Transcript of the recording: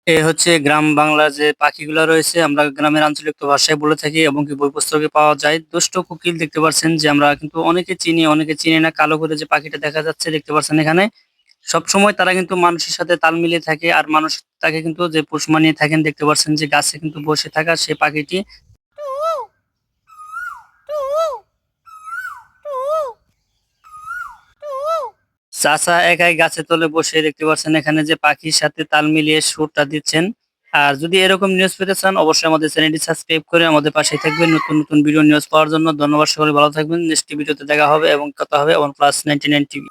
এ হচ্ছে গ্রাম বাংলার যে পাখিগুলা রয়েছে আমরা গ্রামের আঞ্চলিক ভাষায় বলে থাকি এবং কি বই পুস্তকে পাওয়া যায়। দুষ্ট কোকিল দেখতে পাচ্ছেন যে আমরা কিন্তু অনেকে চিনি, অনেকে চিনি না। কালো করে যে পাখিটা দেখা যাচ্ছে দেখতে পাচ্ছেন এখানে। সবসময় তারা কিন্তু মানুষের সাথে তাল মিলিয়ে থাকে। আর মানুষ তাকে কিন্তু যে পোষ মানিয়ে থাকেন দেখতে পাচ্ছেন যে গাছে কিন্তু বসে থাকা সে পাখিটি চাচা একাই গাছের তলে বসে দেখতে পাচ্ছেন এখানে যে পাখির সাথে তাল মিলিয়ে সুরটা দিচ্ছেন। আর যদি এরকম নিউজ পেতে চান অবশ্যই আমাদের চ্যানেলটি সাবস্ক্রাইব করে আমাদের পাশেই থাকবেন নতুন নতুন ভিডিও নিউজ পাওয়ার জন্য। ধন্যবাদ, সকলে ভালো থাকবেন। নেক্সট ভিডিওতে দেখা হবে এবং কথা হবে OnePlus 99 টিভি।